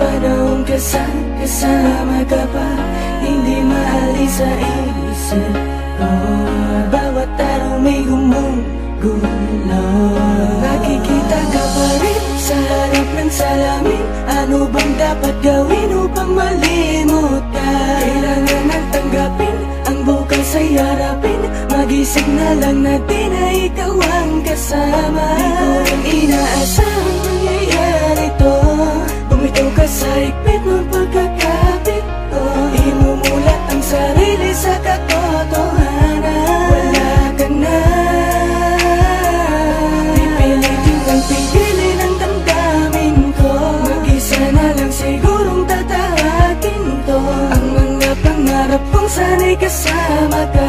panahong kasama ka pa, hindi maalis sa isip ko. Bawat araw may gumugulo. Nakikita ka pa rin sa harap ng salamin. Ano bang dapat gawin upang malimot ka? Kailangan nang tanggapin ang bukas ay harapin. Magising na lang natin na ikaw ang kasama. Di ko rin inaasahang mangyayari to. Bumitaw ka sa higpit ng pagkakapit ko. Imumulat ang sarili sa katotohanan. Wala ka na, pipilitin kang pigilin ang damdamin ko. Mag-isa na lang sigurong tatahakin to. Ang mga pangarap kong sana'y kasama ka.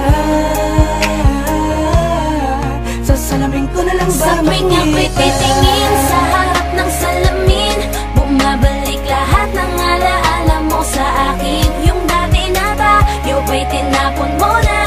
Sa salamin ko na lang ba sa tuwing ako'y titingin sa harap ng salamin, bumabalik lahat ng alaala mo sa akin. Yung dati na tayo ba'y tinapon mo na?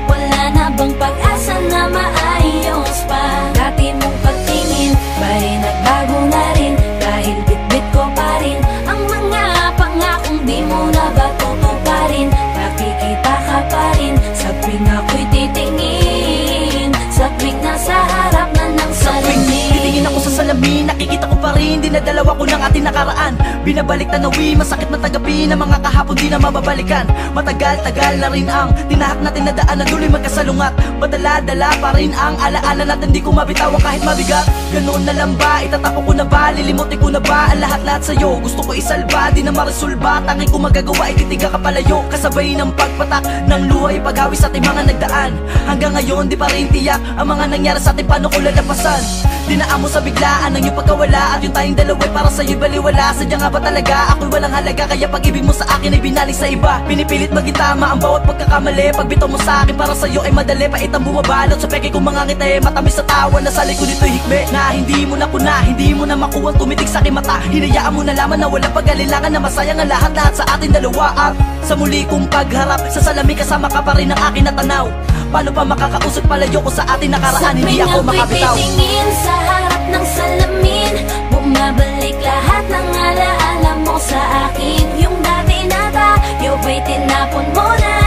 Wala na bang pag-asa na maayos pa? Dati mong pagtingin ba'y nagbago na rin? Dahil bitbit ko pa rin ang mga pangakong di mo na ba tutuparin? Nakikita ka pa rin sa tuwing ako'y titingin, sa tuwing nasa harap na ng salamin. Titingin ako sa salamin, nakikita ko pa rin dinadalawa ko ng ating nakaraan. Binabalik tanawi, masakit matagapin ang mga kahapon di na mababalikan. Matagal-tagal na rin ang tinahak natin na daan na duloy magkasalungat. Madala-dala pa rin ang alaala natin, di ko mabitawan kahit mabigat. Ganoon na lang ba, itatapon ko na ba, lilimutin ko na ba ang lahat-lahat sa'yo? Gusto ko isalba, di na maresolba, tanging ko magagawa, ikitiga ka palayo. Kasabay ng pagpatak ng luhay, paghawi sa ating mga nagdaan. Hanggang ngayon di pa rin tiyak ang mga nangyari sa ating, paano ko lalapasan? Dinaan mo sa biglaan ang iyong pagkawala, at yung tayong dalawa'y para sa'yo'y baliwala. Sadya nga ba talaga ako'y walang halaga, kaya pag-ibig mo sa akin ay binalik sa iba? Pinipilit magitama ang bawat pagkakamali, pagbitaw mo sa akin para sa'yo ay madali. Paitang bumabalot sa peke kong mga ngiti, matamis sa tawa na sa likod nito'y hikme. Na hindi mo na kuna, hindi mo na makuha tumitig sa aking mata. Hinayaan mo na lamang na walang pag-alilangan, na masayang ang lahat-lahat sa ating dalawa. At sa muli kong pagharap sa salamin, kasama ka pa rin ang aking natanaw. Paano pa makakausap palayo ko sa ating nakaraan? Hindi ako makabitaw. Sa tuwing ako'y titingin sa harap ng salamin, bumabalik lahat ng alaala mo sa akin. Yung dati na tayo ba'y tinapon mo na?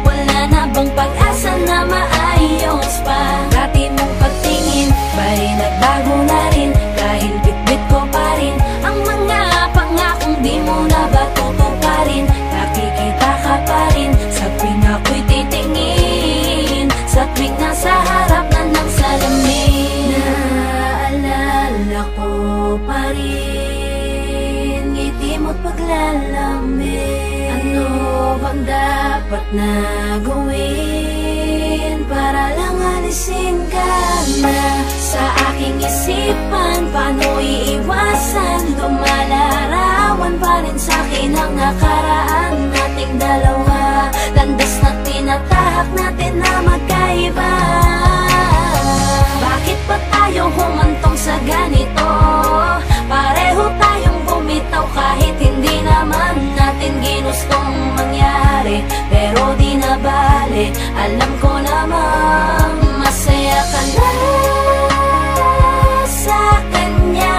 Wala na bang pag-asa na maayos pa? Dati mong pagtingin ba'y nagbago na rin? Dahil bitbit ko pa rin ang mga pangakong di mo na ba tutuparin? Nakikita ka pa rin sa tuwing ako'y titingin, sa tuwing nasa harap na ng salamin. Naalala ko pa rin ngiti mo't paglalamig. Ano bang dapat na gawin para lang alisin ka na sa aking isipan? Paano iiwasan? Lumalarawan pa rin sa'kin ang nakaraan nating dalawa. Landas na tinatahak natin na magkaiba. Bakit pa tayo humantong sa ganito? Pareho tayong bumitaw kahit hindi naman natin ginustong mangyari. Pero di na bale, alam ko namang masaya ka na sa kanya.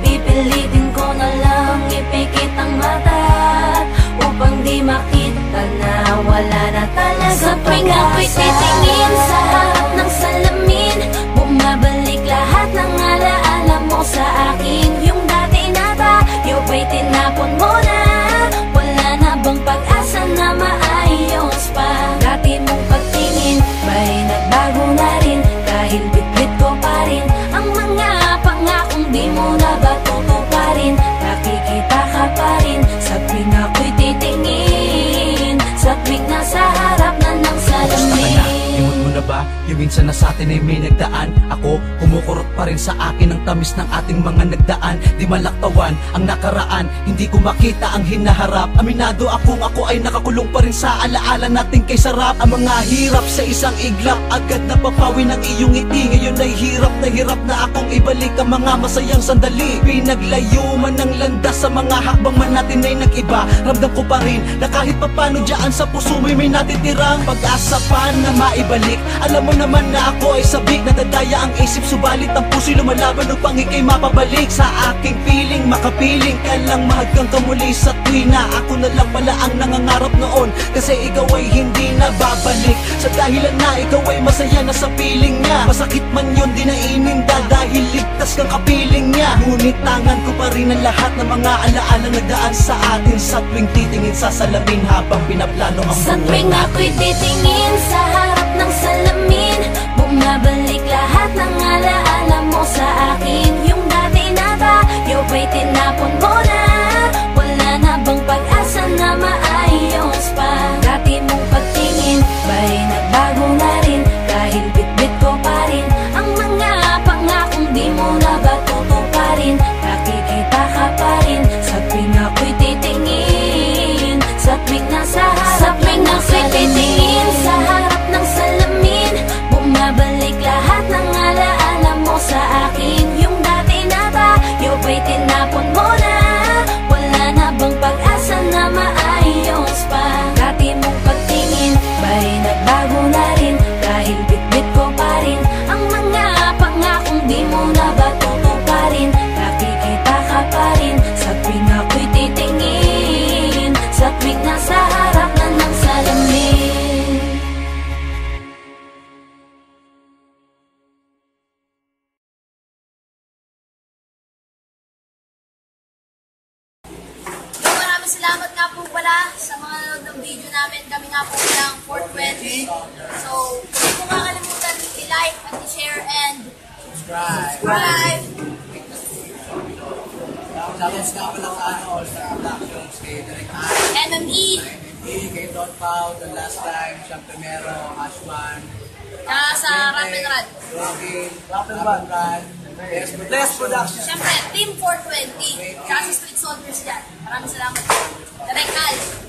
Pipilitin ko na lang ipikit ang mata upang di makita na wala na talaga. Sa tuwing ako'y titingin sa harap ng salamin, bumabalik lahat ng alaala mo sa akin. Yung dati na tayo ba'y tinapon mo na? Wala na bang pag-asa na maayos pa? Dati mong pagtingin ba'y nagbago na rin? Dahil bitbit ko pa rin ang mga pangakong di mo na ba tutuparin? Nakikita ka pa rin sa tuwing ako'y titingin, sa tuwing nasa harap na ng salamin. Limot mo na ba? Yung minsan na sa atin ay may nagdaan. Ako, kumukurot pa rin sa akin ang tamis ng ating mga nagdaan. Di malaktawan ang nakaraan, hindi ko makita ang hinaharap. Aminado akong ako ay nakakulong pa rin sa alaala natin kay sarap. Ang mga hirap sa isang iglap, agad napapawi ng iyong ngiti. Ngayon ay hirap na akong ibalik ang mga masayang sandali. Pinaglayo man ng landas sa mga hakbang man natin ay nag-iba. Ramdam ko pa rin na kahit papano dyan sa puso mo'y may natitirang pag-asa pa na maibalik. Alam mo na naman na ako ay sabik, nadadaya ang isip, subalit ang puso'y lumalaban upang ika'y mapabalik sa aking piling. Makapiling ka lang, mahagkang kamuli sa tuwina. Ako na lang pala ang nangangarap noon, kasi ikaw ay hindi na babalik. Sa dahilan na ikaw ay masaya na sa piling niya, masakit man yun di na ininda dahil ligtas kang kapiling niya. Ngunit tangan ko pa rin ang lahat ng mga alaala nagdaan sa atin sa tuwing titingin sa salamin habang pinaplano ang Sa tuwing ako'y titingin sa harap ng salamin, bumabalik lahat ng alaala mo sa akin. Yung dati na tayo ba'y tinapon mo na? Wala na bang pag-asa na maayos pa? Dati mong pagtingin ba'y nagbago na rin? Dahil bitbit ko pa rin ang mga pangakong di mo na ba tutuparin? Nakikita ka pa rin sa tuwing ako'y titingin, sa tuwing nasa harap. Sa tuwing ako'y titingin sa harap ng salamin, bumabalik lahat ng alaala mo sa akin. Yung dati na tayo ba'y tinapon mo na? Wala na bang pag-asa na maayos pa? Dati mong pagtingin ba'y nagbago na rin? Dahil bitbit ko pa rin ang mga pangakong di mo na ba tutuparin? Nakikita ka pa rin sa tuwing ako'y titingin, sa tuwing nasa harap na ng salamin. Maraming salamat nga po pala sa mga nanonood ng video namin. Kami nga po ng 420. So, huwag po kakalimutan i-like at i-share and subscribe. Shoutout nga pala sa All-Star Productions, kay Direk Ay, MME. kay Don Pao, the last time, siyang primero, Ashwan, Sa Ramen Rad. Joaquin, Ramen Rad, Bless Productions. Siyempre, Team 420. Tsaka si Street Soldiers dyan. Maraming salamat po. Direk Al.